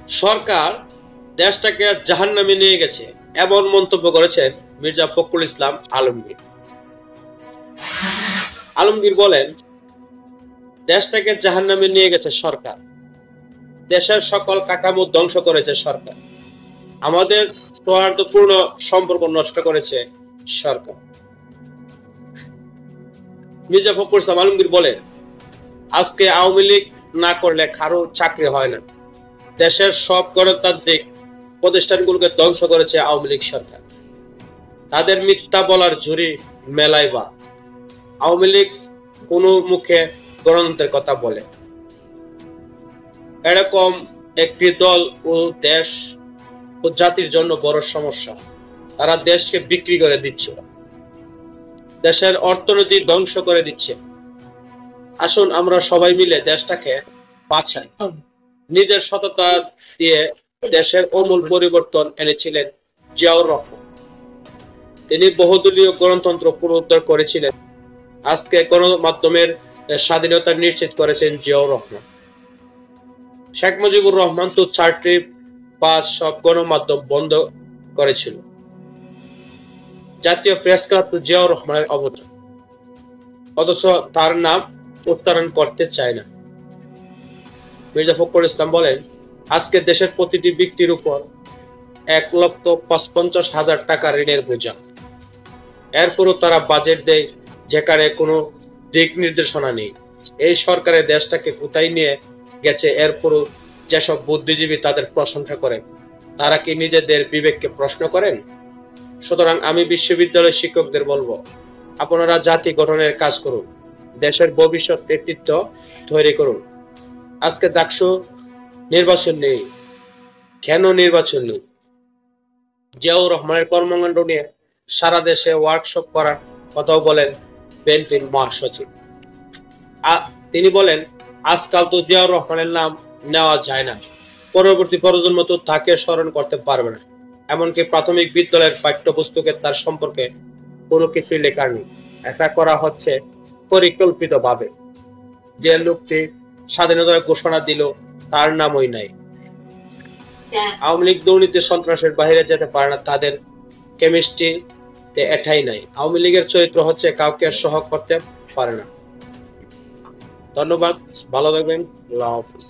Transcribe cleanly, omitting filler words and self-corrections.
সরকার দেশটাকে জাহান্নামে নিয়ে গেছে এমন মন্তব্য করেছেন মির্জা ফখরুল ইসলাম আলমগীর। আলমগীর বলেন, দেশটাকে জাহান্নামে নিয়ে গেছে সরকার, দেশের সকল কাঠামো ধ্বংস করেছে সরকার, আমাদের সৌহার্দ্যপূর্ণ সম্পর্ক নষ্ট করেছে সরকার। মির্জা ফখরুল ইসলাম আলমগীর বলেন, আজকে আওয়ামী লীগ না করলে কারো চাকরি হয় না। দেশের সব গণতান্ত্রিক প্রতিষ্ঠানগুলোকে ধ্বংস করেছে আওয়ামী লীগ সরকার। তাদের মিথ্যা বলার ঝুড়ি মেলাই বা। আওয়ামী লীগ কোন মুখে গণতন্ত্রের কথা বলে? এরকম একটি দল ও দেশ ও জাতির জন্য বড় সমস্যা। তারা দেশকে বিক্রি করে দিচ্ছে, দেশের অর্থনীতি ধ্বংস করে দিচ্ছে। আসুন আমরা সবাই মিলে দেশটাকে বাঁচাই। নিজের সততা দিয়ে দেশের আমূল পরিবর্তন এনেছিলেন জিয়াউর রহমান। তিনি বহুদলীয় গণতন্ত্র পুনরুদ্ধার করেছিলেন। আজকে গণমাধ্যমের স্বাধীনতা নিশ্চিত করেছেন জিয়াউর রহমান। শেখ মুজিবুর রহমান তো 4টি/5 সব গণমাধ্যম বন্ধ করেছিল। জাতীয় প্রেস ক্লাব তো জিয়াউর রহমানের অবদান, অথচ তার নাম উচ্চারণ করতে চায় না। মির্জা ফখরুল ইসলাম বলেন, আজকে দেশের প্রতিটি ব্যক্তির উপর 1,55,000 টাকা ঋণের বোঝা। এরপরও তারা বাজেট দেয় যেখানে কোনো দিক নির্দেশনা নেই। এই সরকারের দেশটাকে কোথায় নিয়ে গেছে, এরপরও যেসব বুদ্ধিজীবী তাদের প্রশংসা করেন, তারা কি নিজেদের বিবেককে প্রশ্ন করেন? সুতরাং আমি বিশ্ববিদ্যালয় শিক্ষকদের বলবো, আপনারা জাতি গঠনের কাজ করুন, দেশের ভবিষ্যৎ নেতৃত্ব তৈরি করুন। আজকে ডাকসু নির্বাচন নেই, কেন নির্বাচন নেই? জিয়াউর রহমানের কর্মকাণ্ড নিয়ে সারা দেশে ওয়ার্কশপ করার কথাও বলেন বিএনপির মহাসচিব। তিনি বলেন, আজকাল তো জিয়াউর রহমানের নাম নেওয়া যায় না, পরবর্তী প্রজন্ম তো তাকে স্মরণ করতে পারবে না। এমনকি প্রাথমিক বিদ্যালয়ের পাঠ্যপুস্তকে তার সম্পর্কে কোনো কিছু লেখা নেই। এটা করা হচ্ছে পরিকল্পিতভাবে। যে লোকটি স্বাধীনতার ঘোষণা দিল তার নামই নাই। আওয়ামী লীগ দুর্নীতি সন্ত্রাসের বাইরে যেতে পারে না, তাদের কেমিস্ট্রিতে এটাই নাই। আওয়ামী লীগের চরিত্র হচ্ছে কাউকে সহ করতে পারে না। ধন্যবাদ, ভালো থাকবেন, আল্লাহ হাফেজ।